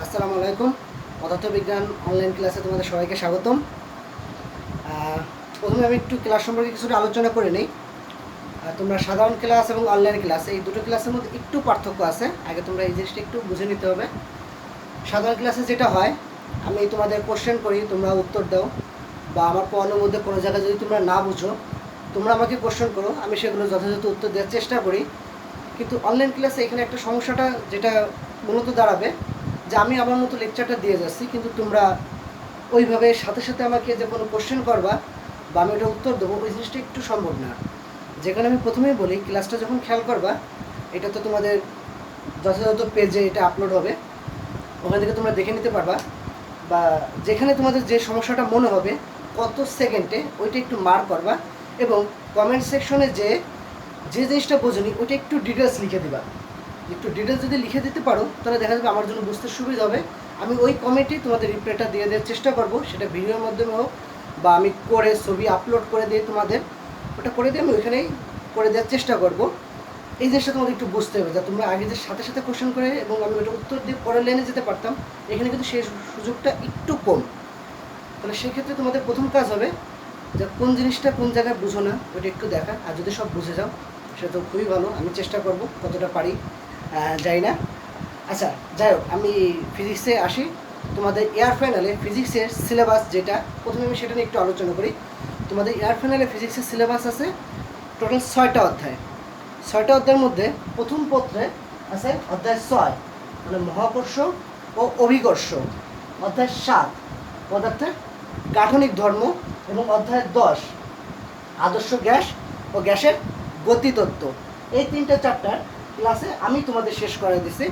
আসসালামু আলাইকুম। পদার্থবিজ্ঞান অনলাইন ক্লাসে তোমাদের সবাইকে স্বাগতম। প্রথমে আমি একটু ক্লাস সম্পর্কে কিছুটা আলোচনা করে নিই। তোমরা সাধারণ ক্লাস এবং অনলাইন ক্লাস এই দুটো ক্লাসের মধ্যে একটু পার্থক্য আছে। আগে তোমরা এই জিনিসটা একটু বুঝে নিতে হবে। সাধারণ ক্লাসে যেটা হয়, আমি তোমাদের কোশ্চেন করি, তোমরা উত্তর দাও, বা আমার পড়ানোর মধ্যে কোনো জায়গায় যদি তোমরা না বুঝো, তোমরা আমাকে কোশ্চেন করো, আমি সেগুলো যথাযথ উত্তর দেওয়ার চেষ্টা করি। কিন্তু অনলাইন ক্লাসে এখানে একটা সমস্যাটা যেটা মূলত দাঁড়াবে, যে আমি আমার মতো লেকচারটা দিয়ে যাচ্ছি, কিন্তু তোমরা ওইভাবে সাথে সাথে আমাকে যে কোনো কোশ্চেন করবা বা আমি ওটা উত্তর দেবো, ওই জিনিসটা একটু সম্ভব না। যেখানে আমি প্রথমেই বলি, ক্লাসটা যখন খেয়াল করবা, এটা তো তোমাদের যথাযথ পেজে এটা আপলোড হবে, ওখান থেকে তোমরা দেখে নিতে পারবা। বা যেখানে তোমাদের যে সমস্যাটা মনে হবে কত সেকেন্ডে, ওইটা একটু মার্ক করবা এবং কমেন্ট সেকশনে যে যে জিনিসটা বোঝনি ওইটা একটু ডিটেলস লিখে দিবা। একটু ডিটেলস যদি লিখে দিতে পারো, তাহলে দেখা যাবে আমার জন্য বুঝতে সুবিধা হবে। আমি ওই কমেন্টে তোমাদের রিপ্লাইটা দিয়ে দেওয়ার চেষ্টা করব, সেটা ভিডিওর মাধ্যমে হোক বা আমি করে ছবি আপলোড করে দিয়ে তোমাদের ওটা করে দিয়ে আমি ওইখানেই করে দেওয়ার চেষ্টা করব। এই জিনিসটা তোমাদের একটু বুঝতে হবে, যা তোমরা আগে যে সাথে সাথে কোশ্চেন করে এবং আমি ওটা উত্তর দিয়ে পরের লাইনে যেতে পারতাম, এখানে কিন্তু সেই সুযোগটা একটু কম। তাহলে সেক্ষেত্রে তোমাদের প্রথম কাজ হবে যে কোন জিনিসটা কোন জায়গায় বুঝো না ওটা একটু দেখা, আর যদি সব বুঝে যাও সেটা তো খুবই ভালো। আমি চেষ্টা করব কতটা পারি, যাই না। আচ্ছা, যাই হোক, আমি ফিজিক্সে আসি। তোমাদের এয়ার ফাইনালে ফিজিক্সের সিলেবাস যেটা, প্রথমে আমি সেটা নিয়ে একটু আলোচনা করি। তোমাদের এয়ার ফাইনালে ফিজিক্সের সিলেবাস আছে টোটাল 6টা অধ্যায়। 6টা অধ্যায়ের মধ্যে প্রথম পত্রে আছে অধ্যায় 6, মানে মহাকর্ষ ও অভিকর্ষ। অধ্যায় 7 পদার্থের গাঠনিক ধর্ম এবং অধ্যায় 10 আদর্শ গ্যাস ও গ্যাসের গতিতত্ত্ব। এই 3টা চ্যাপ্টার ক্লাসে আমি তোমাদের শেষ করে দিছি।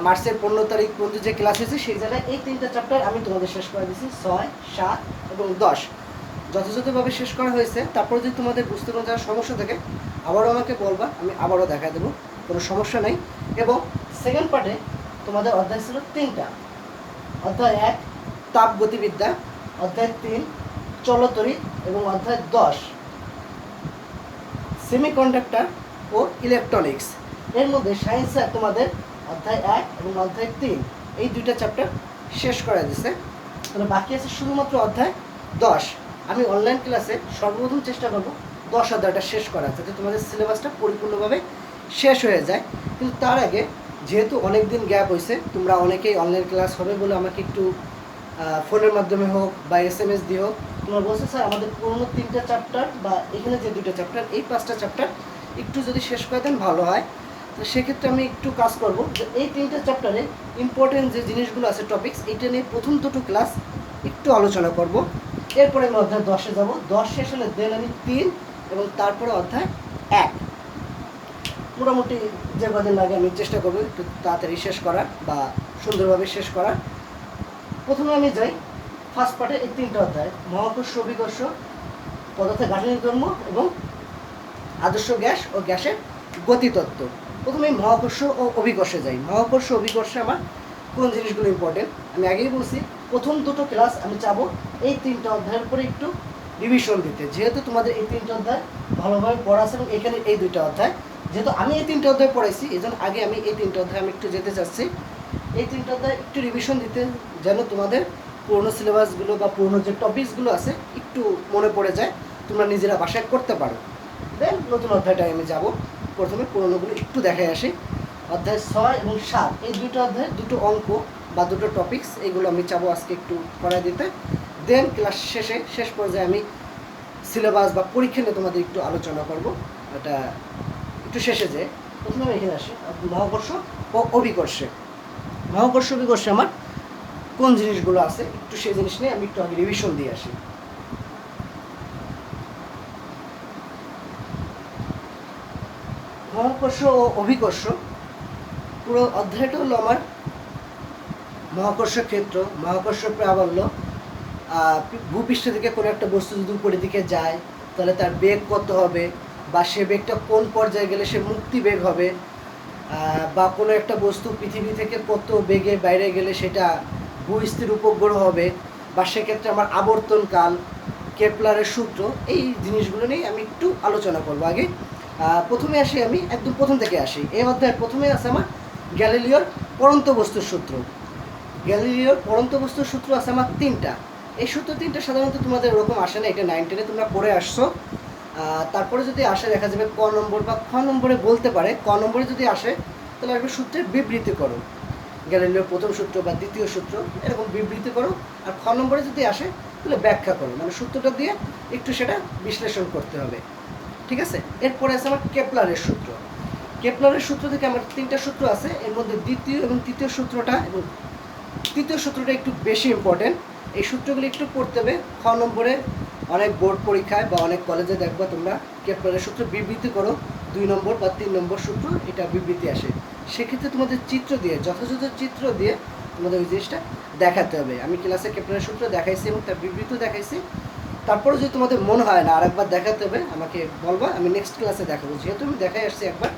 মার্চের 15 তারিখ পর্যন্ত যে ক্লাস হয়েছে সেই জায়গায় এই 3টা চ্যাপ্টার আমি তোমাদের শেষ করে দিছি, 6, 7 এবং 10 যথাযথভাবে শেষ করা হয়েছে। তারপরে যদি তোমাদের বুঝতে কোনো যাওয়ার সমস্যা থাকে আবারও আমাকে বলবা, আমি আবারও দেখা দেবো, কোনো সমস্যা নেই। এবং সেকেন্ড পার্টে তোমাদের অধ্যায় ছিল 3টা। অধ্যায় 1 তাপ গতিবিদ্যা, অধ্যায় 3 চলতরিৎ এবং অধ্যায় 10 সেমিকন্ডাক্টর ও ইলেকট্রনিক্স। এর মধ্যে সায়েন্সে তোমাদের অধ্যায় 1 এবং অধ্যায় 3 এই 2টা চ্যাপ্টার শেষ করে দিছে। তাহলে বাকি আছে শুধুমাত্র অধ্যায় 10। আমি অনলাইন ক্লাসে সর্বপ্রথম চেষ্টা করব 10 অধ্যায়টা শেষ করা, যাতে তোমাদের সিলেবাসটা পরিপূর্ণভাবে শেষ হয়ে যায়। কিন্তু তার আগে যেহেতু অনেক দিন গ্যাপ হয়েছে, তোমরা অনেকেই অনলাইন ক্লাস হবে বলে আমাকে একটু ফোনের মাধ্যমে হোক বা SMS দিয়ে হোক তোমরা বলছে, স্যার আমাদের পুরোনো 3টা চ্যাপ্টার বা এখানে যে 2টা চ্যাপ্টার, এই 5টা চ্যাপ্টার একটু যদি শেষ করে দেন ভালো হয়। তো সেক্ষেত্রে আমি একটু কাজ করব যে এই 3টা চ্যাপ্টারে ইম্পর্টেন্ট যে জিনিসগুলো আছে টপিকস, এইটা নিয়ে প্রথম দুটো ক্লাস একটু আলোচনা করব। এরপরে আমি অধ্যায় 10-এ যাবো, 10 শেষ হলে দেন আমি 3 এবং তারপরে অধ্যায় 1। মোটামুটি যে কদিন লাগে আমি চেষ্টা করবো একটু তাড়াতাড়ি শেষ করার বা সুন্দরভাবে শেষ করার। প্রথমে আমি যাই ফার্স্ট পার্টে এই 3টা অধ্যায়, মহাকর্ষ অভিকর্ষ, পদার্থের গাঠনিক ধর্ম এবং আদর্শ গ্যাস ও গ্যাসের গতিতত্ত্ব। প্রথমে মহাকর্ষ ও অভিকর্ষে যাই। মহাকর্ষ অভিকর্ষে আমার কোন জিনিসগুলো ইম্পর্টেন্ট আমি আগেই বলছি। প্রথম দুটো ক্লাস আমি চাবো এই 3টা অধ্যায়ের উপরে একটু রিভিশন দিতে, যেহেতু তোমাদের এই 3টা অধ্যায় ভালোভাবে পড়া আছে এবং এখানে এই 2টা অধ্যায় যেহেতু আমি এই 3টা অধ্যায় পড়াইছি, এই জন্য আগে আমি এই 3টা অধ্যায় আমি একটু যেতে চাচ্ছি। এই 3টা অধ্যায় একটু রিভিশন দিতে, যেন তোমাদের পুরোনো সিলেবাসগুলো বা পুরোনো যে টপিকসগুলো আছে একটু মনে পড়ে যায়, তোমরা নিজেরা বাসায় করতে পারো। দেন নতুন অধ্যায়টায় আমি যাব। প্রথমে পুরোনোগুলো একটু দেখাই আসি। অধ্যায় 6 এবং 7 এই 2টো অধ্যায়, 2টো অঙ্ক বা 2টো টপিকস, এগুলো আমি চাবো আজকে একটু করাই দিতে। দেন ক্লাস শেষ পর্যায়ে আমি সিলেবাস বা পরীক্ষা নিয়ে তোমাদের একটু আলোচনা করব। এটা একটু শেষে যে প্রথমে আমি এখানে আসি মহাকর্ষ ও অভিকর্ষে। মহাকর্ষ অভিকর্ষে আমার কোন জিনিসগুলো আছে একটু সেই জিনিস নিয়ে আমি একটু আগে রিভিশন দিয়ে আসি। মহাকর্ষ ও অভিকর্ষ পুরো অধ্যায়টা হলো আমার মহাকর্ষ ক্ষেত্র, মহাকর্ষ প্রাবল্য। ভূপৃষ্ঠ থেকে কোনো একটা বস্তু যদি উপরের দিকে যায় তাহলে তার বেগ কত হবে, বা সে বেগটা কোন পর্যায়ে গেলে সে মুক্তি বেগ হবে, বা কোনো একটা বস্তু পৃথিবী থেকে কত বেগে বাইরে গেলে সেটা ভূস্থির উপগ্রহ হবে, বা সেক্ষেত্রে আমার আবর্তনকাল, কেপলারের সূত্র, এই জিনিসগুলো নিয়ে আমি একটু আলোচনা করবো। আগে প্রথমে আসি, আমি একদম প্রথম থেকে আসি। এই অধ্যায়ের প্রথমে আছে আমার গ্যালিলিওর পরন্ত বস্তুর সূত্র। গ্যালিলিওর পরন্ত বস্তুর সূত্র আছে আমার 3টা। এই সূত্র 3টা সাধারণত তোমাদের ওরকম আসে না, এটা 9-10-এ তোমরা পড়ে আসছো। তারপরে যদি আসে দেখা যাবে ক নম্বর বা খ নম্বরে বলতে পারে, ক নম্বরে যদি আসে তাহলে আসবে সূত্রের বিবৃতি করো, গ্যালিলিওর প্রথম সূত্র বা দ্বিতীয় সূত্র এরকম বিবৃতি করো। আর খ নম্বরে যদি আসে তাহলে ব্যাখ্যা করো, মানে সূত্রটা দিয়ে একটু সেটা বিশ্লেষণ করতে হবে, ঠিক আছে। এরপরে আছে আমার কেপলারের সূত্র। কেপলারের সূত্র থেকে আমার 3টা সূত্র আছে, এর মধ্যে দ্বিতীয় এবং তৃতীয় সূত্রটা এবং তৃতীয় সূত্রটা একটু বেশি ইম্পর্টেন্ট। এই সূত্রগুলো একটু পড়তে হবে। খ নম্বরে অনেক বোর্ড পরীক্ষায় বা অনেক কলেজে দেখবা তোমরা কেপলারের সূত্র বিবৃতি করো, 2 নম্বর বা 3 নম্বর সূত্র এটা বিবৃতি আসে। সেক্ষেত্রে তোমাদের চিত্র দিয়ে, যথাযথ চিত্র দিয়ে তোমাদের ওই জিনিসটা দেখাতে হবে। আমি ক্লাসে কেপলারের সূত্র দেখাইছি এবং তার বিবৃতিও দেখাইছি। তারপরে যদি তোমাদের মনে হয় না আরেকবার দেখাতে হবে আমাকে বলবা, আমি নেক্সট ক্লাসে দেখাবো। যেহেতু আমি দেখাই আসছি একবার,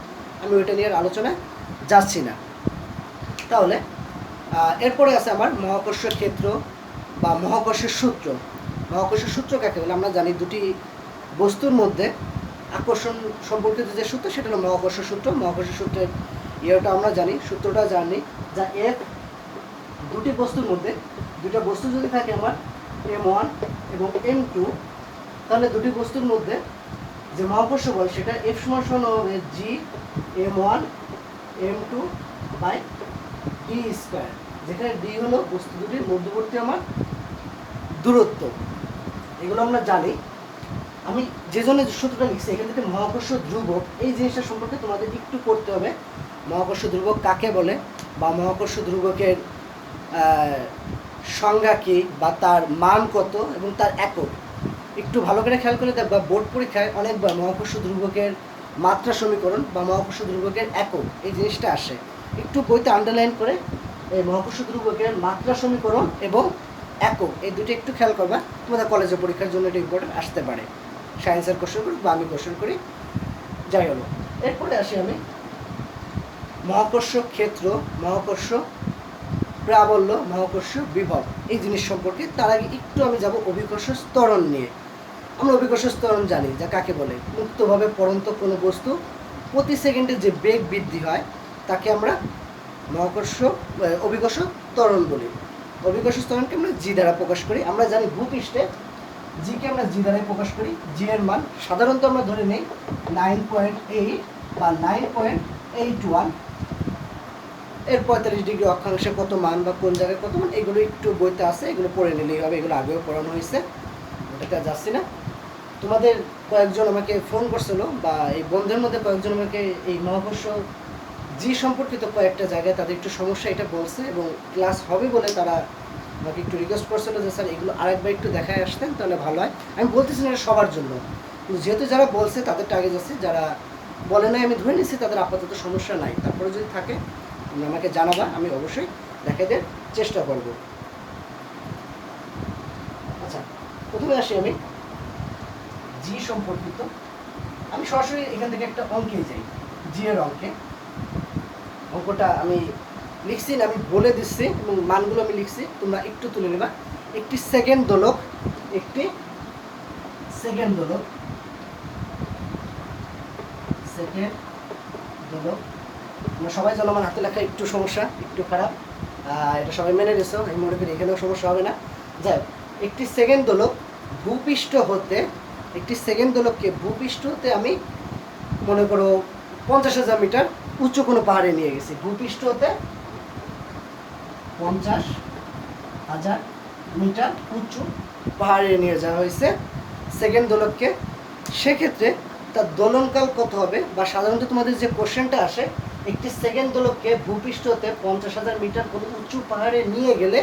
আমি ওইটা নিয়ে আলোচনায় যাচ্ছি না। তাহলে এরপরে আছে আমার মহাকর্ষ ক্ষেত্র বা মহাকর্ষের সূত্র। মহাকর্ষের সূত্র কাকে বলে? আমরা জানি দুটি বস্তুর মধ্যে আকর্ষণ সম্পর্কিত যে সূত্র সেটা হলো মহাকর্ষ সূত্র। মহাকর্ষ সূত্রের ইয়েটা আমরা জানি, সূত্রটা জানি, যা এফ দুটি বস্তুর মধ্যে, দুটো বস্তু যদি থাকে আমার M1 এবং M2, তাহলে দুটি বস্তুর মধ্যে যে মহাকর্ষ বল সেটা F সমান হবে G(M1 M2 বাই D²), যেখানে D হলো বস্তু দুটির মধ্যবর্তী আমার দূরত্ব। এগুলো আমরা জানি। আমি যে জন্য সূত্রটা লিখছি এখান থেকে মহাকর্ষ ধ্রুবক এই জিনিসটা সম্পর্কে তোমাদের একটু পড়তে হবে। মহাকর্ষ ধ্রুবক কাকে বলে বা মহাকর্ষ ধ্রুবকের সংজ্ঞা কী বা তার মান কত এবং তার একক একটু ভালো করে খেয়াল করে দেখবা। বোর্ড পরীক্ষায় অনেকবার মহাকর্ষ ধ্রুবকের মাত্রা সমীকরণ বা মহাকর্ষ ধ্রুবকের একক এই জিনিসটা আসে। একটু বইতে আন্ডারলাইন করে এই মহাকর্ষ ধ্রুবকের মাত্রা সমীকরণ এবং একক এই দুটো একটু খেয়াল করবা, তোমাদের কলেজের পরীক্ষার জন্য এটা ইম্পর্টেন্ট আসতে পারে। সায়েন্সের কোশ্চেন করি বা আমি কোশ্চেন করি, যাই হলো। এরপরে আসি আমি মহাকর্ষ ক্ষেত্র, মহাকর্ষ প্রাবল্য, মহাকর্ষ বিভব এই জিনিস সম্পর্কে। তার আগে একটু আমি যাব অভিকর্ষ ত্বরণ নিয়ে। আমরা অভিকর্ষ ত্বরণ জানি যা কাকে বলে, মুক্তভাবে পড়ন্ত কোনো বস্তু প্রতি সেকেন্ডে যে বেগ বৃদ্ধি হয় তাকে আমরা অভিকর্ষ ত্বরণ বলি। অভিকর্ষ ত্বরণকে আমরা জি দ্বারা প্রকাশ করি। আমরা জানি ভূপৃষ্ঠে জিকে আমরা জি দ্বারাই প্রকাশ করি। জি এর মান সাধারণত আমরা ধরে নিই 9.8 বা 9.81। এর 45 ডিগ্রি অক্ষাংশে কত মান বা কোন জায়গায় কত মান এগুলো একটু বইতে আছে, এগুলো পড়ে নিলেই হবে। এগুলো আগেও পড়ানো হয়েছে, ওটা যাচ্ছি না। তোমাদের কয়েকজন আমাকে ফোন করছিল বা এই বন্ধুদের মধ্যে কয়েকজন আমাকে এই মহাকর্ষ জি সম্পর্কিত কয়েকটা জায়গায় তাদের একটু সমস্যা এটা বলছে এবং ক্লাস হবে বলে তারা আমাকে একটু রিকোয়েস্ট করছিল যে স্যার এগুলো আরেকবার একটু দেখায় আসতেন তাহলে ভালো হয়। আমি বলতেছি না এটা সবার জন্য, কিন্তু যেহেতু যারা বলছে তাদেরটা আগে যাচ্ছে, যারা বলে নাই আমি ধরে নিচ্ছি তাদের আপাতত সমস্যা নাই। তারপরে যদি থাকে আমাকে জানাবা, আমি অবশ্যই দেখাতে দেওয়ার চেষ্টা করব। আচ্ছা, প্রথমে আসি আমি জি সম্পর্কিত। আমি সরাসরি এখান থেকে একটা অঙ্কে যাই, জি এর অঙ্কটা আমি লিখছি না, আমি বলে দিচ্ছি এবং মানগুলো আমি লিখছি, তোমরা একটু তুলে নেবা। একটি সেকেন্ড দোলক, আমরা সবাই জানো আমার হাতে লেখা একটু সমস্যা, একটু খারাপ, এটা সবাই মেনে নিছো, আমি মনে করি এখানেও সমস্যা হবে না। যাই, একটি সেকেন্ড দোলক ভূপৃষ্ঠ হতে, আমি মনে করো 50,000 মিটার উচ্চ কোনো পাহাড়ে নিয়ে গেছি। ভূপৃষ্ঠ হতে 50,000 মিটার উঁচু পাহাড়ে নিয়ে যাওয়া হয়েছে সেকেন্ড দোলককে। সেক্ষেত্রে তার দোলনকাল কত হবে, বা সাধারণত তোমাদের যে কোশ্চেনটা আসে একটি সেকেন্ড দোলককে ভূপৃষ্ঠ হতে 50,000 মিটার কোনো উঁচু পাহাড়ে নিয়ে গেলে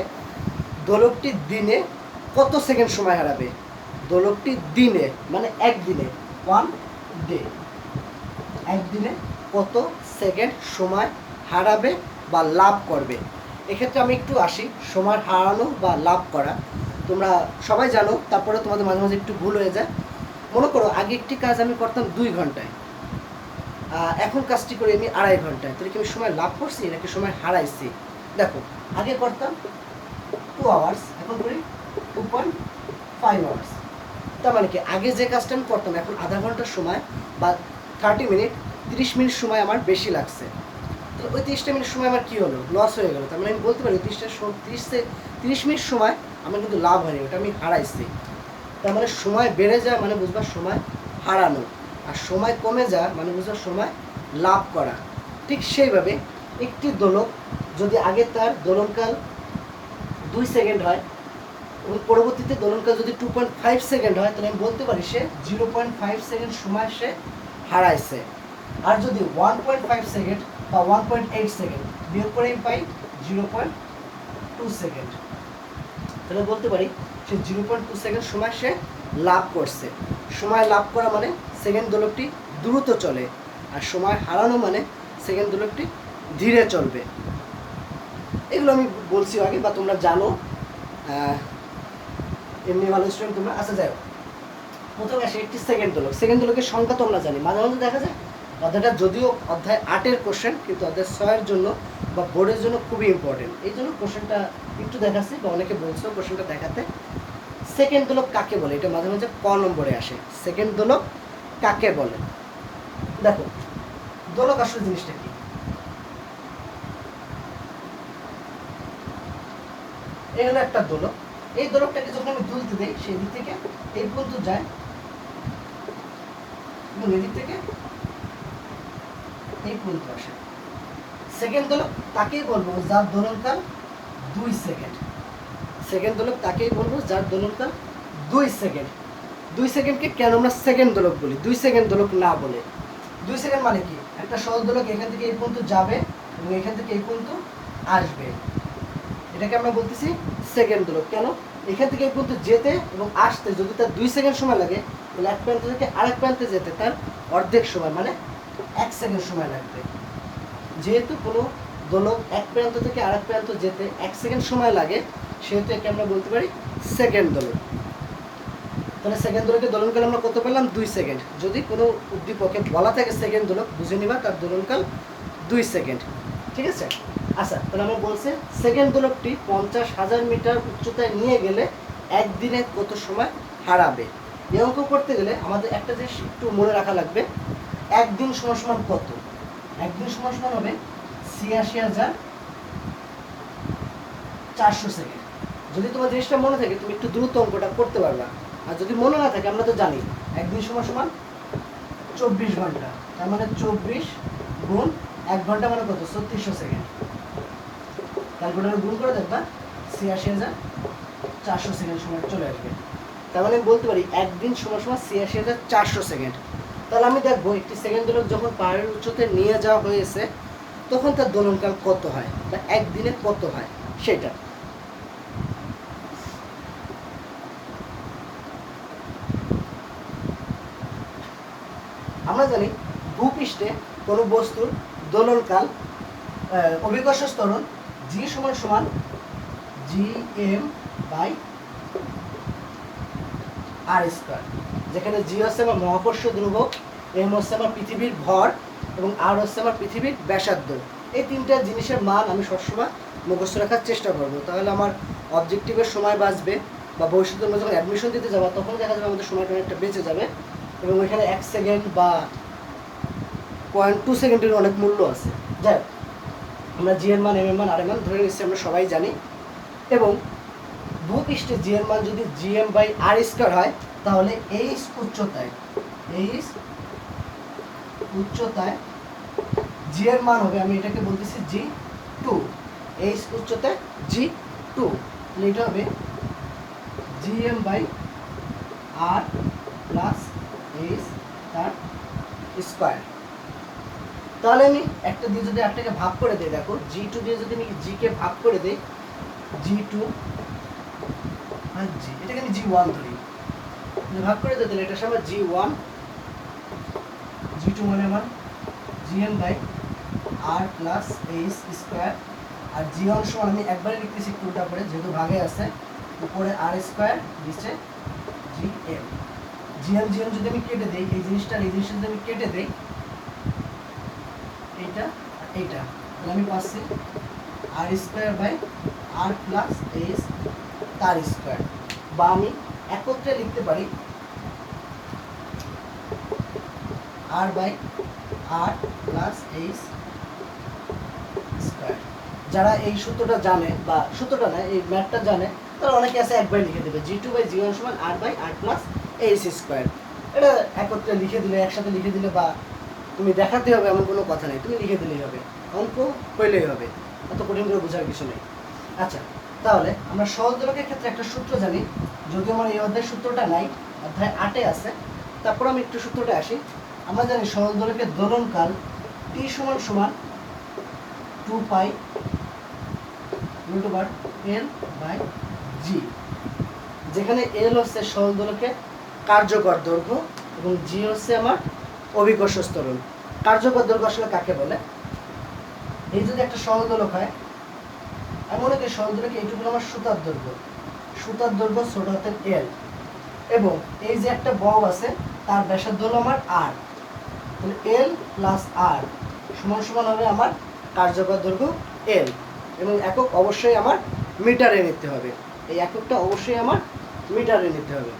দোলকটি দিনে কত সেকেন্ড সময় হারাবে। দোলকটি দিনে মানে একদিনে, 1 ডে, একদিনে কত সেকেন্ড সময় হারাবে বা লাভ করবে। এক্ষেত্রে আমি একটু আসি সময় হারানো বা লাভ করা। তোমরা সবাই জানো, তারপরে তোমাদের মাঝে মাঝে একটু ভুল হয়ে যায়। মনে করো আগে একটি কাজ আমি করতাম 2 ঘন্টায়, এখন কাজটি করি আমি 2.5 ঘন্টায়, তাহলে কি আমি সময় লাভ করছি নাকি সময় হারাইছি? দেখো, আগে করতাম 2 আওয়ার্স, এখন করি 2.5 আওয়ার্স। তার মানে কি আগে যে কাজটা আমি করতাম এখন আধা ঘন্টার সময় বা 30 মিনিট 30 মিনিট সময় আমার বেশি লাগছে। তাহলে ওই 30টা মিনিট সময় আমার কী হলো, লস হয়ে গেলো। তার মানে আমি বলতে পারি 30 মিনিট সময় আমার কিন্তু লাভ হয়নি, ওটা আমি হারাইছি। তার মানে সময় বেড়ে যায় মানে বুঝবার সময় হারানো, আর সময় কমে যায় মানে বুঝবার সময় লাভ করা। ঠিক সেইভাবে একটি দোলক যদি আগে তার দোলনকাল 2 সেকেন্ড হয় এবং পরবর্তীতে দোলনকাল যদি 2.5 সেকেন্ড হয়, তাহলে আমি বলতে পারি সে 0.5 সেকেন্ড সময় সে হারাইছে। আর যদি 1.5 সেকেন্ড বা 1.8 সেকেন্ড বিয়োগ করে আমি পাই 0.2 সেকেন্ড, তাহলে বলতে পারি সে 0.2 সেকেন্ড সময় সে লাভ করছে। সময় লাভ করা মানে সেকেন্ড দোলকটি দ্রুত চলে, আর সময় হারানো মানে সেকেন্ড দোলকটি ধীরে চলবে। এগুলো আমি বলছি আগে বা তোমরা জানো, এমনি ভালো স্টুডেন্ট তোমরা। আচ্ছা যাই হোক, প্রথমে আসে একটি সেকেন্ড দোলক। সেকেন্ড দোলকের সংখ্যা তো আমরা জানি, মাঝে মাঝে দেখা যায় অধ্যায়টা যদিও অধ্যায় 8-এর কোশ্চেন, কিন্তু অধ্যায় 6-এর জন্য বা বোর্ডের জন্য খুবই ইম্পর্টেন্ট। এই জন্য কোশ্চেনটা একটু দেখাচ্ছি, বা অনেকে বলছো কোশ্চেনটা দেখাতে। সেকেন্ড দোলক কাকে বলে, এটা মাঝে মাঝে ক নম্বরে আসে। সেকেন্ড দোলক কাকে বলে? দেখো, দোলক আসলে জিনিসটা কি? এই হলো একটা দোলক। এই দোলকটাকে যখন আমি তুলতে দিই, সেই দিক থেকে এই পর্যন্ত যায় এবং এদিক থেকে এই পর্যন্ত আসে। সেকেন্ড দোলক তাকেই বলবো যার দোলনকাল 2 সেকেন্ড। সেকেন্ড দোলক তাকেই বলবো যার দোলনকাল 2 সেকেন্ড। 2 সেকেন্ডকে কেন আমরা সেকেন্ড দোলক বলি, 2 সেকেন্ড দোলক না বলে? 2 সেকেন্ড মানে কি? একটা সহজ দোলক এখান থেকে এই পর্যন্ত যাবে এবং এখান থেকে এই পর্যন্ত আসবে, এটাকে আমরা বলতেছি সেকেন্ড দোলক। কেন? এখান থেকে এই পর্যন্ত যেতে এবং আসতে যদি তার 2 সেকেন্ড সময় লাগে, তাহলে এক প্রান্ত থেকে আরেক প্রান্তে যেতে তার অর্ধেক সময় মানে 1 সেকেন্ড সময় লাগবে। যেহেতু কোনো দোলক এক প্রান্ত থেকে আরেক প্রান্ত যেতে 1 সেকেন্ড সময় লাগে, সেহেতু একে আমরা বলতে পারি সেকেন্ড দোলক। তাহলে সেকেন্ড দোলকের দোলনকাল আমরা কত পেলাম? 2 সেকেন্ড। যদি কোনো উদ্দীপকে বলা থাকে সেকেন্ড দোলক, বুঝে নিবা তার দোলনকাল 2 সেকেন্ড। ঠিক আছে? আচ্ছা, তাহলে আমরা বলছি সেকেন্ড দোলকটি 50,000 মিটার উচ্চতায় নিয়ে গেলে একদিনে কত সময় হারাবে। এই অঙ্ক করতে গেলে আমাদের একটা জিনিস একটু মনে রাখা লাগবে, একদিন সমান সমান কত? একদিন সমান সমান হবে 86,400 সেকেন্ড। যদি তোমার জিনিসটা মনে থাকে তুমি একটু দ্রুত অঙ্কটা করতে পারবা, আর যদি মনে না থাকে, আমরা তো জানি একদিন সমান সমান 24 ঘন্টা, তার মানে 24 গুণ 1 ঘন্টা মানে কত? 3600 সেকেন্ড। ক্যালকুলেটর গুণ করে দেখবা 86,400 সেকেন্ড সময় চলে আসবে। তার মানে আমি বলতে পারি একদিন সমান সমান 86,400 সেকেন্ড। তাহলে আমি দেখবো একটি সেকেন্ড দোলক যখন পাহাড়ের উচ্চতায় নিয়ে যাওয়া হয়েছে, তখন তার দোলনকাল কত হয় বা একদিনে কত হয় সেটা। আমরা জানি ভূপৃষ্ঠে কোনো বস্তুর দোলনকাল অভিকর্ষ ত্বরণ জি সমান সমান GM/r², যেখানে জি হচ্ছে আমার মহাকর্ষ ধ্রুবক, এম হচ্ছে আমার পৃথিবীর ভর এবং আর হচ্ছে আমার পৃথিবীর ব্যাসার্ধ। এই তিনটা জিনিসের মান আমি সবসময় মুখস্থ রাখার চেষ্টা করবো, তাহলে আমার অবজেক্টিভের সময় বাঁচবে, বা ভবিষ্যতে আমরা যখন অ্যাডমিশন দিতে যাবো তখন দেখা যাবে আমাদের সময়টা অনেকটা বেঁচে যাবে, এবং ওইখানে 1 সেকেন্ড বা 0.2 সেকেন্ডের অনেক মূল্য আছে। যাই হোক, আমরা জি এর মান, এম এর মান, আর এর মান ধরে নিচ্ছি, আমরা সবাই জানি। এবং ভূপৃষ্ঠে জি এর মান যদি GM/r² হয়, তাহলে এইচ উচ্চতায় জি এর মান হবে, আমি এটাকে বলতেছি G2। এইচ উচ্চতায় G2, তাহলে এটা হবে GM/r প্লাস এইচ তার স্কোয়ার। তাহলে আমি একটা দিয়ে যদি একটাকে ভাগ করে দিই, দেখো G2 দিয়ে যদি আমি G কে ভাগ করে দিই, G2 আর G, এটাকে আমি G1 ধরি, ভাগ করে দিই, তাহলে এটার সমান G1, G2 মানে আমার GM/r প্লাস এইচ স্কোয়ার, আর G1 সমান আমি একবারে লিখতেছি একটু উল্টা করে, যেহেতু ভাগে আছে, উপরে r² নিচে GM। GM যদি আমি কেটে দিই, এই জিনিসটা যদি আমি কেটে দিই, এইটা আর এইটা, তাহলে আমি পাচ্ছি r² প্লাস এইচ তার স্কোয়ার, বা আমি একত্রে লিখতে পারি r/r প্লাস এইচ যারা এই সূত্রটা জানে বা সূত্রটা না এই ম্যাথটা জানে তারা অনেকে আছে একবার লিখে দেবে G2/G1 সমান R/R+H²। এটা একত্রে লিখে দিলে, একসাথে লিখে দিলে বা তুমি দেখাতে হবে এমন কোনো কথা নেই, তুমি লিখে দিলেই হবে, অঙ্ক হইলেই হবে, এত কঠিন করে বোঝার কিছু নেই। আচ্ছা, তাহলে আমরা সহজ দোলকের ক্ষেত্রে একটা সূত্র জানি, যদিও আমার এই অধ্যায়ের সূত্রটা নাই, অধ্যায় 8-এ আছে, তারপর আমি একটু সূত্রটা আসি। আমরা জানি সহজ দোলকের দোলনকাল T = 2π√L/G, যেখানে L হচ্ছে সহজ দোলকের কার্যকর দৈর্ঘ্য এবং G হচ্ছে আমার অভিকর্ষ ত্বরণ। কার্যকর দৈর্ঘ্য আসলে কাকে বলে? এই যদি একটা সহজ দোলক হয়, আমি মনে করি সহজ দোলকে এইটুকু আমার সুতার দৈর্ঘ্য ছোট হাতের L, এবং এই যে একটা বব আছে তার ব্যাসার্ধ হলো আমার R, তাহলে L + R সমান হবে আমার কার্যকর দৈর্ঘ্য L, এবং একক অবশ্যই আমার মিটারে নিতে হবে, এই এককটা অবশ্যই আমার মিটারে নিতে হবে।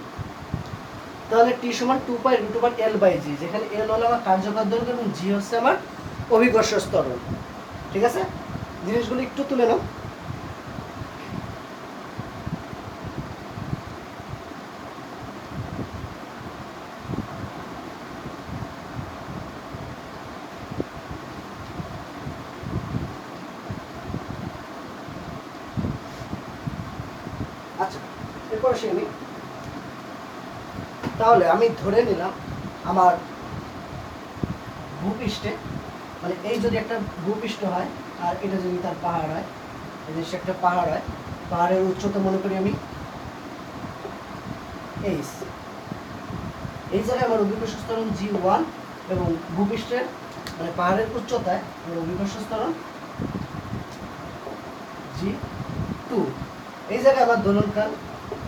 তাহলে T = 2π√L/G, যেখানে L হলো আমার কার্যকর দৈর্ঘ্য এবং G হচ্ছে আমার অভিকর্ষ ত্বরণ। ঠিক আছে, জিনিসগুলো একটু তুলে নাও। আচ্ছা, এরপর আসি আমি, তাহলে আমি ধরে নিলাম আমার ভূপৃষ্ঠে, মানে এই যদি একটা ভূপৃষ্ঠ হয় আর এটা যদি তার পাহাড় হয়, এই যে একটা পাহাড় হয়, পাহাড়ের উচ্চতা মনে করি আমি H, এই জায়গায় আমার অভিকর্ষ ত্বরণ G1 এবং ভূপৃষ্ঠের মানে পাহাড়ের উচ্চতায় আমার অভিকর্ষ ত্বরণ G2, এই জায়গায় আমার দোলনকাল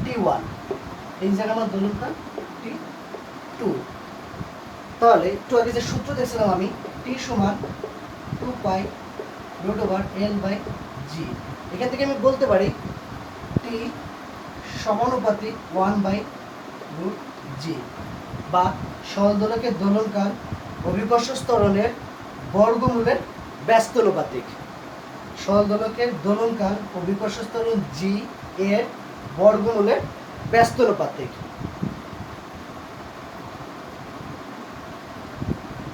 T1, এই জায়গায় আমার দোলনকাল T2। তাহলে একটু আগে যে সূত্র দেখছিলাম আমি, T = 2π√L/G, এখান থেকে আমি বলতে পারি T সমানুপাতিক 1/√G, বা সহজ দোলকের দোলনকাল অভিকর্ষ ত্বরণের বর্গমূলের ব্যস্তানুপাতিক। সহজ দোলকের দোলনকাল অভিকর্ষ ত্বরণ G এর বর্গমূলের ব্যস্তানুপাতিক।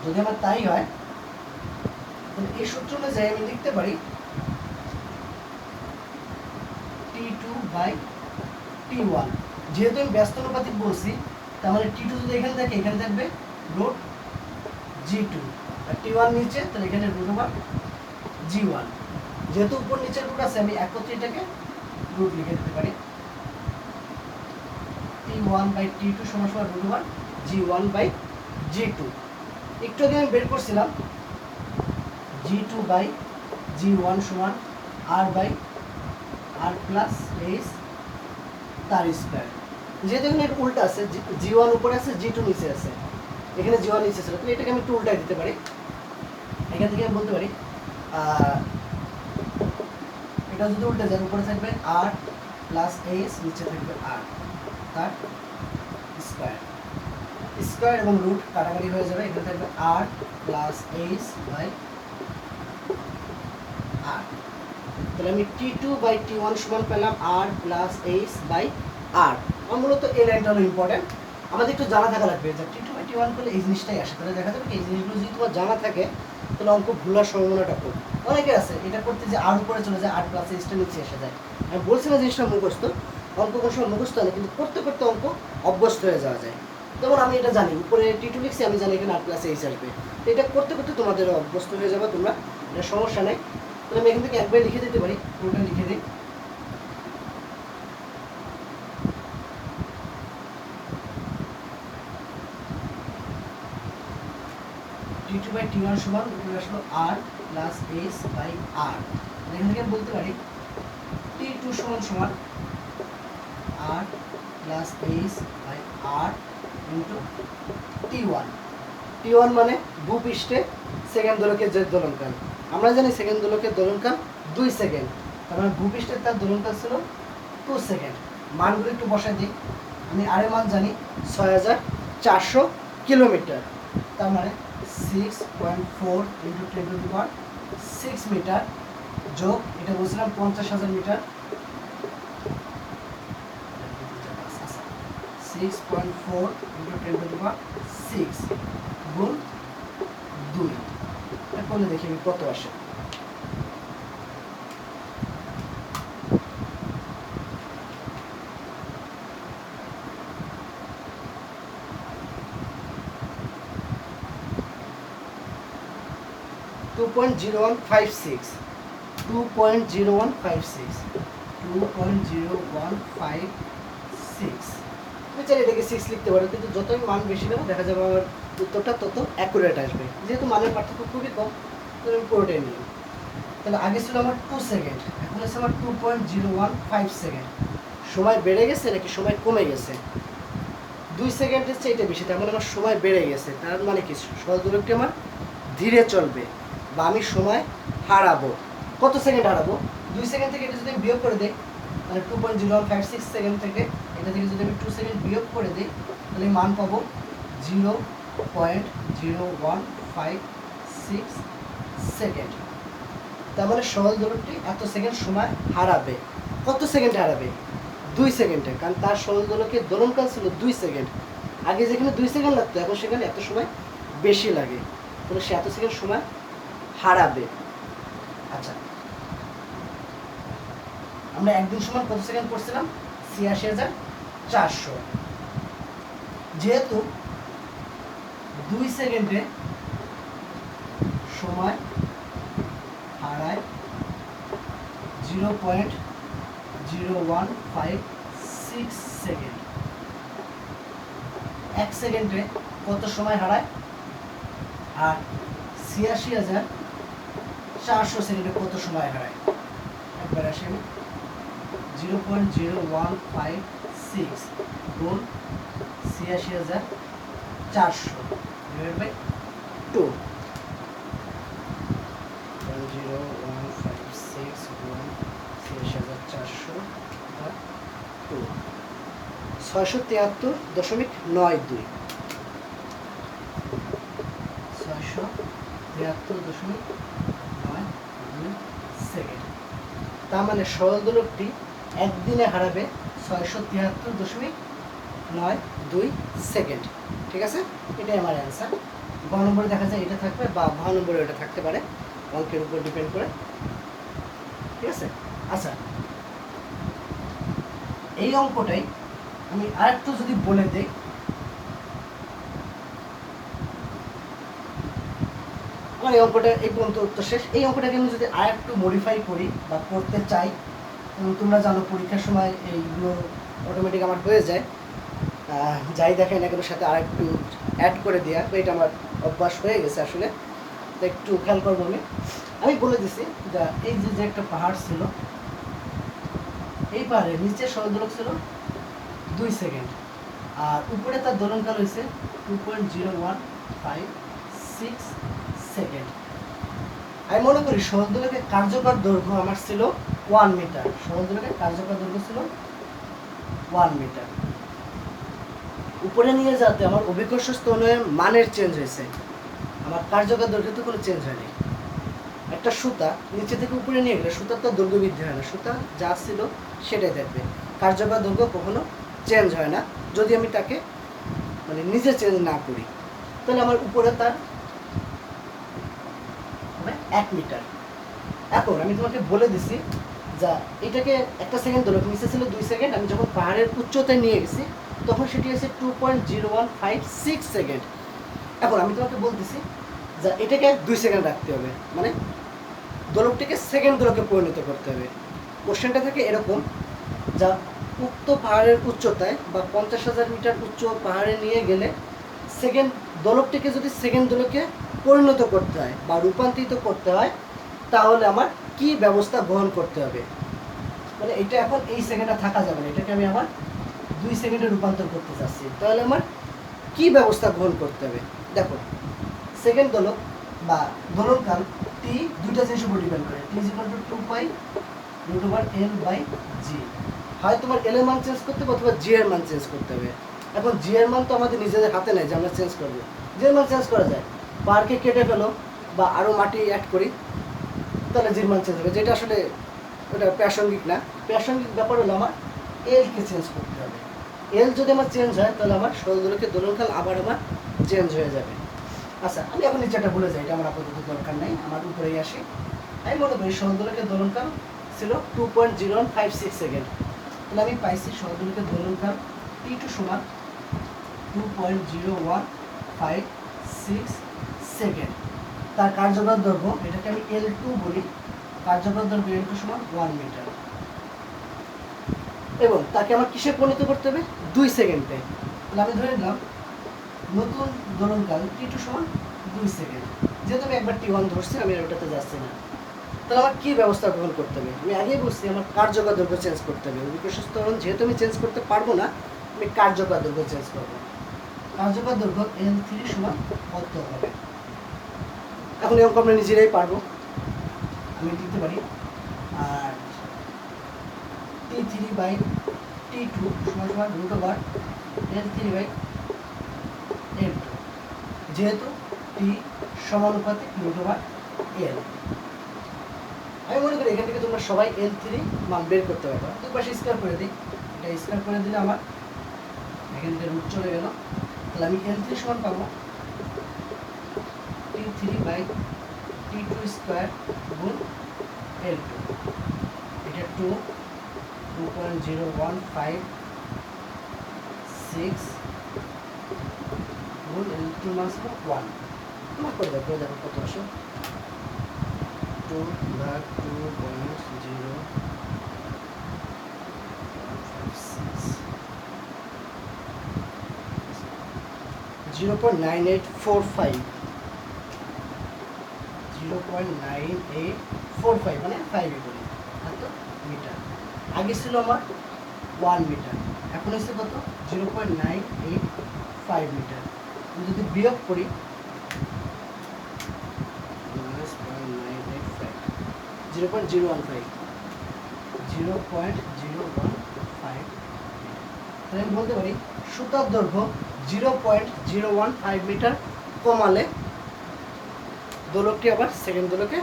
যদি আমার তাই হয়, তাহলে এই সূত্র অনুযায়ী আমি লিখতে পারি T2/T1, যেহেতু আমি ব্যস্তানুপাতিক বলছি, তার মানে T2 যদি এখানে থাকে, এখানে থাকবে √G2, আর T1 নিচে, তাহলে এখানে √G1, যেহেতু উপর নিচের রুট আছে আমি একত্রে এটাকে রুট লিখে দিতে পারি। T1/T2 = √G1/G2। একটু আগে আমি বের করছিলাম G2/G1 = R/R+H তার স্কয়ার। যেহেতু এখানে একটু উল্টা আছে, G1 উপরে আছে, G2 নিচে আছে, এখানে G1 নিচে ছিল, তাহলে এটাকে আমি একটু উল্টাই দিতে পারি। এখান থেকে আমি বলতে পারি এটা যদি উল্টে যায়, উপরে থাকবে R+H, নিচে থাকবে R তার স্কয়ার, স্কয়ার এবং রুট কাটাকাটি হয়ে যাবে, এখানে থাকবে R+H/R। তাহলে আমি T2/T1 সমান পেলাম R+H/R। মূলত এই লাইনটা হলো ইম্পর্টেন্ট, আমাদের একটু জানা থাকা লাগবে যে T2/T1 করলে এই জিনিসটাই আসে, তাহলে দেখা যাবে কি এই জিনিসগুলো যদি তোমার জানা থাকে তাহলে অঙ্ক ভুলার সম্ভাবনাটা কম। অনেকে আছে এটা করতে যে আর উপরে চলে যায়, R+H নিচে এসে যায়। আমি বলছি না জিনিসটা মুখস্থ, অঙ্ক কোনো সময় মুখস্থ হয় না, কিন্তু করতে করতে অঙ্ক অভ্যস্ত হয়ে যাওয়া যায়। যেমন আমি এটা জানি, উপরে T2 লিখছি, আমি জানি এখানে R+H আসবে, তো এটা করতে করতে তোমাদের অভ্যস্ত হয়ে যাবে তোমরা, এটা সমস্যা নেই। তাহলে আমি এখান থেকে একবার লিখে দিতে পারি, পুরোটা লিখে দিই। T2/T1 সমান উপরে আসলো R+H/R। এখান থেকে বলতে পারি T2 সমান R+H/R ইন্টু T1। T1 মানে ভূপৃষ্ঠে সেকেন্ড দোলকের যে দোলনকাল, আমরা জানি সেকেন্ড দোলকের দোলনকাল 2 সেকেন্ড, তার মানে ভূপৃষ্ঠের তার দোলনকাল ছিল 2 সেকেন্ড। মানগুলো একটু বসাই দিই, আমি আর এর মান জানি 6400 কিলোমিটার, তার মানে 6.4 × 10⁶ মিটার যোগ এটা বলছিলাম 50,000 মিটার, 6.4 × 10⁶ গুণ 2, এটা করলে দেখি আমি কত আসে। Two point zero one five six আমি চাই এটাকে 6 লিখতে পারো, কিন্তু যতই মান বেশি নেবো দেখা যাবে আমার উত্তরটা তত অ্যাকুরেট আসবে। যেহেতু মানের পার্থক্য খুবই কম, তাহলে আমি পুরোটাই নিই। তাহলে আগে ছিল আমার 2 সেকেন্ড, এখন আছে আমার 2.015 সেকেন্ড। সময় বেড়ে গেছে নাকি সময় কমে গেছে? 2 সেকেন্ডের চেয়ে এটা বেশি, তার মানে আমার সময় বেড়ে গেছে। তার মানে কি সহজ দূরত্বটি আমার ধীরে চলবে বা আমি সময় হারাবো। কত সেকেন্ড হারাবো? 2 সেকেন্ড থেকে এটা যদি আমি বিয়োগ করে দিই, মানে 2.0156 সেকেন্ড থেকে এটা থেকে যদি আমি 2 সেকেন্ড বিয়োগ করে দিই, তাহলে মান পাবো 0.0156 সেকেন্ড। তার মানে সরল দোলকটি এত সেকেন্ড সময় হারাবে। কত সেকেন্ড হারাবে? 2 সেকেন্ডে, কারণ তার সরল দোলকের দোলনকাল ছিল 2 সেকেন্ড। আগে যেখানে 2 সেকেন্ড লাগতো এখন সেখানে এত সময় বেশি লাগে, তাহলে সে এত সেকেন্ড সময় হারাবে। আচ্ছা, আমরা একদিন সমান কত সেকেন্ড পড়ছিলাম? ৮৬,৪০০। যেহেতু 2 সেকেন্ডে সময় হারায় 0.0156 সেকেন্ড, 1 সেকেন্ডে কত সময় হারায়? আর ৮৬,৪০০ সেকেন্ডে কত সময় হারায়? একবার আসি আমি, 0.0156 গুণ ৮৬,৪০০ ডিভাইড বাই 2। 0.0156 গুণ ৮৬,৪০০ আর 2, 673.92, 673.92 সেকেন্ড। তার মানে সরল দোলকটি একদিনে হারাবে 673.92 সেকেন্ড। ঠিক আছে, এটাই আমার অ্যান্সার। গ নম্বরে দেখা যায় এটা থাকবে বা ঘ নম্বরে এটা থাকতে পারে, অঙ্কের উপর ডিপেন্ড করে। ঠিক আছে, আচ্ছা এই অঙ্কটাই আমি আরেকটু যদি বলে দিই, আমার এই অঙ্কটা এই পর্যন্ত উত্তর শেষ। এই অঙ্কটাকে আমি যদি আরেকটু মডিফাই করি বা করতে চাই, এবং তোমরা জানো পরীক্ষার সময় এইগুলো অটোমেটিক আমার হয়ে যায়, যাই দেখাই না কেন সাথে আরেকটু অ্যাড করে দেওয়া, তো এটা আমার অভ্যাস হয়ে গেছে আসলে। তো একটু খেয়াল করবো, আমি বলে দিছি যে এই যে একটা পাহাড় ছিল, এই পাহাড়ের নিচে সরল দোলক ছিল 2 সেকেন্ড, আর উপরে তার দোলনকাল হয়েছে 2.0156 সেকেন্ড। আমি মনে করি সরল দোলকের কার্যকর দৈর্ঘ্য আমার ছিল 1 মিটার। সরল দোলকের কার্যকর দৈর্ঘ্য ছিল 1 মিটার। উপরে নিয়ে যাতে আমার অভিকর্ষ স্তনের মানের চেঞ্জ হয়েছে, আমার কার্যকর দৈর্ঘ্যে তো কোনো চেঞ্জ হয়নি। একটা সুতা নিচে থেকে উপরে নিয়ে গেলে সুতার তো দৈর্ঘ্য বৃদ্ধি হয় না, সুতা যা ছিল সেটাই থাকবে। কার্যকর দৈর্ঘ্য কখনো চেঞ্জ হয় না যদি আমি তাকে মানে নিজে চেঞ্জ না করি। তাহলে আমার উপরে তার 1 মিটার। এখন আমি তোমাকে বলে দিছি যা এটাকে একটা সেকেন্ড ধরো, নিচে ছিল 2 সেকেন্ড, আমি যখন পাহাড়ের উচ্চতায় নিয়ে গেছি তখন সেটি হচ্ছে 2.0156 সেকেন্ড। এখন আমি তোমাকে বলতেছি যা এটাকে 2 সেকেন্ড রাখতে হবে, মানে দোলকটিকে সেকেন্ড দোলকে পরিণত করতে হবে। কোশ্চেনটা থাকে এরকম, যা উক্ত পাহাড়ের উচ্চতায় বা 50,000 মিটার উচ্চ পাহাড়ে নিয়ে গেলে সেকেন্ড দোলকটিকে যদি সেকেন্ড দোলকে পরিণত করতে হয় বা রূপান্তরিত করতে হয়, তাহলে আমার কি ব্যবস্থা গ্রহণ করতে হবে। মানে এটা এখন এই সেকেন্ডে থাকা যাবে না, এটাকে আমি আমার 2 সেকেন্ডে রূপান্তর করতে চাচ্ছি, তাহলে আমার কি ব্যবস্থা গ্রহণ করতে হবে। দেখো, সেকেন্ড দোলক বা দোলনকাল টি দুইটা জিনিসের উপর ডিপেন্ড করে, টি ইকুয়াল টু 2π√L/g। হয় তোমার এল এর মান চেঞ্জ করতে হবে অথবা জি এর মান চেঞ্জ করতে হবে। এখন জি এর মান তো আমাদের নিজেদের হাতে নেই যে আমরা চেঞ্জ করবো। জি এর মান চেঞ্জ করা যায়, পাহাড়কে কেটে ফেলো বা আরও মাটি অ্যাড করি, তাহলে জির মান চেঞ্জ হবে, যেটা আসলে ওটা প্রাসঙ্গিক না। প্রাসঙ্গিক ব্যাপার হলো আমার এলকে চেঞ্জ করতে হবে। এল যদি আমার চেঞ্জ হয় তাহলে আমার সরল দোলকের দোলনকাল আবার আমার চেঞ্জ হয়ে যাবে। আচ্ছা, আমি এখন নিচেটা ভুলে যাই, এটা আমার আপাতত দরকার নেই, আমার উপরেই আসি। আমি মনে করি সরল দোলকের দোলনকাল ছিল 2.0156 সেকেন্ড। তাহলে আমি পাইছি সরল দোলকের দোলনকাল T2 সমান 2.0156 সেকেন্ড। তার কার্যকর দৈর্ঘ্য, এটাকে আমি L2 বলি, কার্যকর দৈর্ঘ্য L2 সমান 1 মিটার। এবং তাকে আমার কিসে পরিণত করতে হবে? 2 সেকেন্ডে। তাহলে আমি ধরে নিলাম নতুন দোলনকাল T2 সমান 2 সেকেন্ড। যেহেতু আমি একবার T1 ধরছি, আমি আর ওটাতে যাচ্ছি না। তাহলে আমার কী ব্যবস্থা গ্রহণ করতে হবে? আমি আগেই বলছি আমার কার্যকর দৈর্ঘ্য চেঞ্জ করতে হবে। অভিকর্ষজ ত্বরণ যেহেতু আমি চেঞ্জ করতে পারবো না, আমি কার্যকর দৈর্ঘ্য চেঞ্জ করবো। কার্যকর দৈর্ঘ্য L3 সমান কত হবে? এখন এই অঙ্ক আমরা নিজেরাই পারবো, আমি লিখতে পারি। আর T3 বাই T2 সমান সমান √L3 বাই L2, যেহেতু T সমানুপাতিক √L। আমি মনে করি এখান থেকে তোমরা সবাই L3 মান বের করতে পারবে। দুই পাশে স্কয়ার করে দিই, এটা স্কয়ার করে দিলে আমার এখান থেকে রুট চলে গেল। তাহলে আমি L3 সমান পাবো T3 বাই T2 স্কয়ার গুণ L2, এটা 2.0156 গুণ L2 মান 1। ভাগ করে দেখো কত আসে। 2 ভাগ 2.0156 0.9845 0.9845 মানে 5 মিটার। আগে ছিল আমার 1 মিটার, এখন এসে কত? 0.985 মিটার। আমি যদি বিয়োগ করি 0.015 তাহলে আমি বলতে পারি সুতার দৈর্ঘ্য 0.015 মিটার কমালে দোলকটি আবার সেকেন্ড দোলকে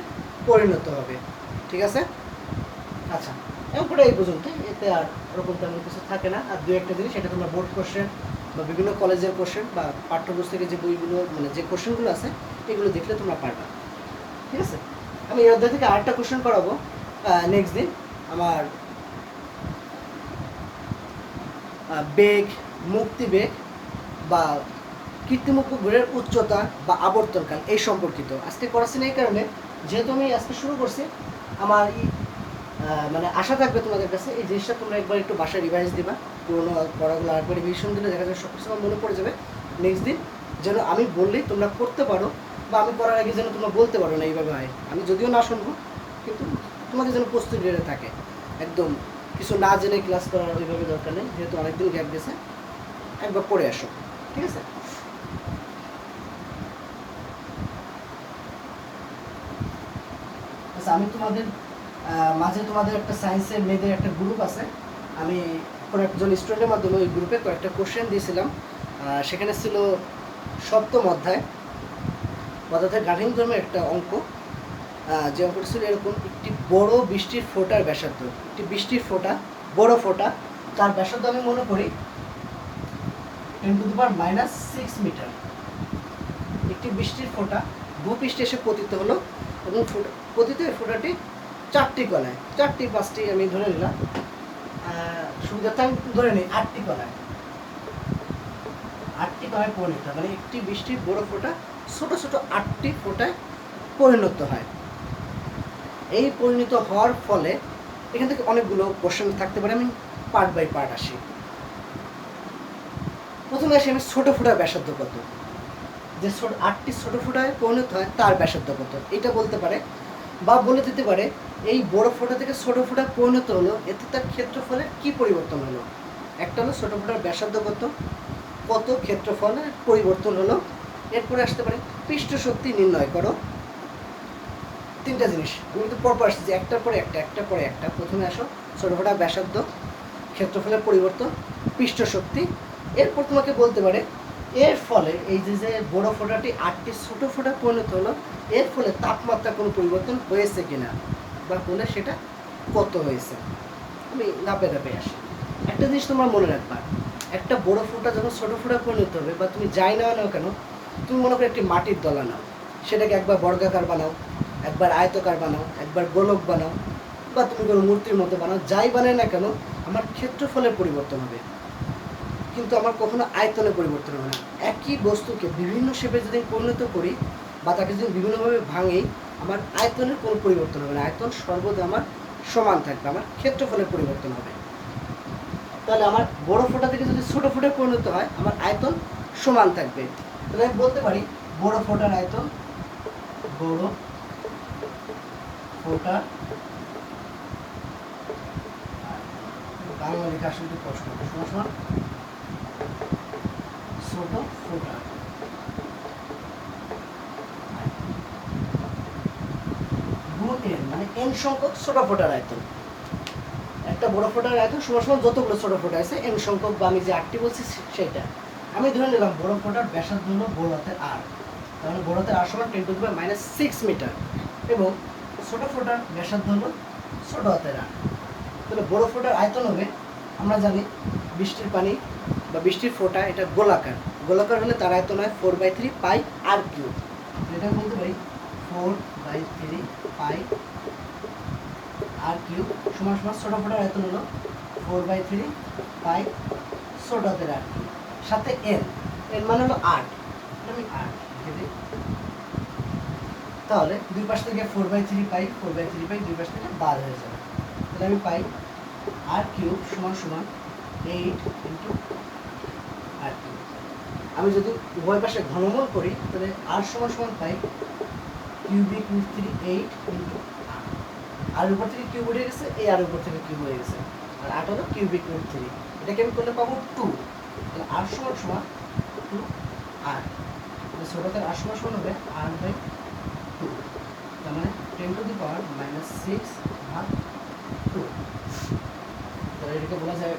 পরিণত হবে। ঠিক আছে? আচ্ছা, এরপরে এই পর্যন্ত, এতে আর ওরকম তেমন কিছু থাকে না। আর দু একটা জিনিস, এটা তোমরা বোর্ড কোশ্চেন বা বিভিন্ন কলেজের কোশ্চেন বা পাঠ্যপুস্তকের যে বইগুলো, মানে যে কোশ্চেনগুলো আছে এগুলো দেখলে তোমরা পারবা। ঠিক আছে? আমি এই অধ্যায় থেকে আরেকটা কোশ্চেন করাবো নেক্সট দিন। আমার বেগ, মুক্তিবেগ বা কৃত্রিম উপগ্রহের উচ্চতা বা আবর্তনকাল এই সম্পর্কিত আজকে করাচ্ছি না। এই কারণে, যেহেতু আমি আজকে শুরু করছি, আমার মানে আশা থাকবে তোমাদের কাছে এই জিনিসটা তোমরা একবার একটু বাসায় রিভাইজ দিবা। পুরোনো পড়াগুলো আরেকবার রিভিশন দিলে দেখা যাবে সব কিছু আমার মনে পড়ে যাবে। নেক্সট দিন যেন আমি বললেই তোমরা করতে পারো, বা আমি করার আগে যেন তোমরা বলতে পারো না এইভাবে হয়। আমি যদিও না শুনবো, কিন্তু তোমাদের যেন প্রস্তুতি রেডি থাকে। একদম কিছু না জেনে ক্লাস করার ওইভাবে দরকার নেই, যেহেতু অনেকদিন গ্যাপ গেছে। একবার পড়ে আসো, ঠিক আছে? আচ্ছা, আমি তোমাদের মাঝে তোমাদের একটা সায়েন্সের মেয়েদের একটা গ্রুপ আছে, আমি কয়েকজন স্টুডেন্টের মাধ্যমে ওই গ্রুপে কয়েকটা কোশ্চেন দিয়েছিলাম। সেখানে ছিল সপ্তম অধ্যায় গাঠনিক ধর্মের একটা অঙ্ক। যে অঙ্কটা ছিল এরকম: একটি বড় বৃষ্টির ফোঁটার ব্যাসার্ধ, একটি বৃষ্টির ফোঁটা, বড় ফোঁটা, তার ব্যাসার্ধ আমি মনে করি 10⁻⁻6 মিটার। একটি বৃষ্টির ফোঁটা ভূপৃষ্ঠে এসে পতিত হলো এবং পতিত ফোঁটাটি 4টি কণায়, 4টি 5টি আমি ধরে নিলাম, সুবিধার্থে আমি ধরে নিই 8টি কণায়, 8টি কণায় পরিণত, মানে একটি বৃষ্টির বড় ফোঁটা ছোট ছোট 8টি ফোঁটায় পরিণত হয়। এই পরিণত হওয়ার ফলে এখান থেকে অনেকগুলো কোশ্চেন থাকতে পারে, আমি পার্ট বাই পার্ট আসি। প্রথমে আসি আমি ছোট ফোঁটার ব্যাসার্ধ কত, যে 8টি ছোট ফোঁটায় পরিণত হয় তার ব্যাসার্ধ কত, এটা বলতে পারে। বা বলে দিতে পারে এই বড় ফোঁটা থেকে ছোট ফোঁটা পরিণত হলো, এতে তার ক্ষেত্রফলের কি পরিবর্তন হলো। একটা হলো ছোট ফোঁটার ব্যাসার্ধ কত, কত ক্ষেত্রফলের পরিবর্তন হলো। এরপরে আসতে পারে পৃষ্ঠ শক্তি নির্ণয় করো। 3টা জিনিস আমি তো পরপর আসছি, যে একটার পরে একটা, একটার পরে একটা। প্রথমে আসো ছোট ফোঁটার ব্যাসার্ধ, ক্ষেত্রফলের পরিবর্তন, পৃষ্ঠ শক্তি। এরপর তোমাকে বলতে পারে এর ফলে এই যে বড় ফোঁটাটি 8টি ছোট ফোঁটা পরিণত হলো, এর ফলে তাপমাত্রা কোনো পরিবর্তন হয়েছে কিনা বা হলে সেটা কত হয়েছে। আমি ধাপে ধাপে আসি। একটা জিনিস তোমরা মনে রাখবা, একটা বড় ফোঁটা যখন ছোট ফোঁটা পরিণত হবে, বা তুমি যাই নাও কেন, তুমি মনে করো একটি মাটির দলা নাও, সেটাকে একবার বর্গাকার বানাও, একবার আয়তকার বানাও, একবার গোলক বানাও, বা তুমি কোনো মূর্তির মতো বানাও, যাই বানাই না কেন, আমার ক্ষেত্রফলের পরিবর্তন হবে, কিন্তু আমার কখনো আয়তনে পরিবর্তন হবে না। একই বস্তুকে বিভিন্ন শেপে যদি পরিণত করি বা তাকে যদি বিভিন্নভাবে ভাঙি, আমার আয়তনের কোনো পরিবর্তন হবে না, আয়তন সর্বদা আমার সমান থাকবে, আমার ক্ষেত্রফলের পরিবর্তন হবে। তাহলে আমার বড় ফোঁটা থেকে যদি ছোট ফোঁটায় পরিণত হয়, আমার আয়তন সমান থাকবে। তাহলে আমি বলতে পারি বড় ফোঁটার আয়তন, বড় ফোঁটা, বাংলা লেখা আসলে কষ্ট সমান ছোট ফোঁটা, n মানে n সংখ্যক ছোট ফোঁটার আয়তন। একটা বড় ফোঁটার আয়তন সমান সমান যতগুলো ছোট ফোঁটা আছে n সংখ্যক, বা আমি যে 8টি বলছি সেটা। আমি ধরে নিলাম বড় ফোঁটার ব্যাসার্ধ হলো বড় হাতের r, তাহলে বড় হাতের r সমান 10⁻⁻6 মিটার, এবং ছোট ফোঁটার ব্যাসার্ধ হলো ছোট হাতের r। তাহলে বড় ফোঁটার আয়তন হবে, আমরা জানি বৃষ্টির পানি বা বৃষ্টির ফোঁটা এটা গোলাকার, গোলাকার হলে তার আয়তন হয় 4/3 পাই r কিউব। এটা বলতে পারি 4/3 পাই r কিউব সমান সমান ছোট ফোঁটার আয়তন হলো 4/3 পাই ছোট হাতের r কিউব, সাথে n, n মানে হলো 8, আমি 8 লিখে দিই। তাহলে দুই পাশ থেকে 4/3 পাই 4/3 পাই দুই পাশ থেকে বাদ হয়ে যাবে। তাহলে আমি পাই r কিউব সমান সমান 8 ইন্টু r কিউব। আমি যদি উভয় পাশে ঘনমূল করি, তাহলে r সমান সমান পাই কিউবিক রুট 3 8 ইন্টু r। আর উপর থেকে কিউব উঠে গেছে, এই আর উপর থেকে কিউব হয়ে গেছে, আর 8 হলো কিউবিক রুট 3। এটাকে আমি করলে পাবো 2। তাহলে r সমান সমান 2r, ছোটদের r সমান সমান হবে r/2, তার মানে 10⁻⁻6 ভাগ 2। তাহলে এটাকে বলা যায়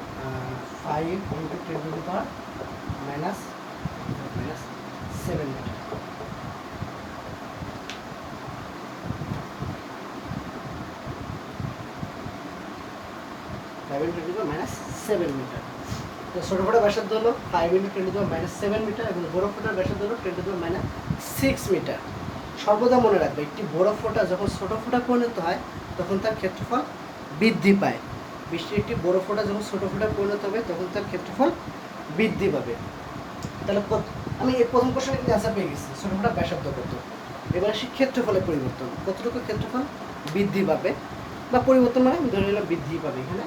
5 ইন্টু 10⁻⁻7 মিটার। -7 মিটার। তো ছোট ফোঁটার ব্যাসার্ধ হলো 5 ইন্টু 10⁻⁷ মিটার, এবং বড় ফোঁটার ব্যাসার্ধ হলো 10⁻�6 মিটার। সর্বদা মনে রাখবে, একটি বড় ফোঁটা যখন ছোট ফোঁটা পরিণত হয়, তখন তার ক্ষেত্রফল বৃদ্ধি পায়। বৃষ্টির একটি বড় ফোঁটা যখন ছোট ফোঁটায় পরিণত হবে, তখন তার ক্ষেত্রফল বৃদ্ধি পাবে। তাহলে আমি এই প্রথম কোশ্চেনে কিন্তু অ্যান্সার পেয়ে গেছি, ছোট ফোঁটার ব্যাসার্ধ কত। এবার আসি ক্ষেত্রফলের পরিবর্তন, কতটুকু ক্ষেত্রফল বৃদ্ধি পাবে, বা পরিবর্তন মানে আমি ধরে নিলাম বৃদ্ধি পাবে এখানে।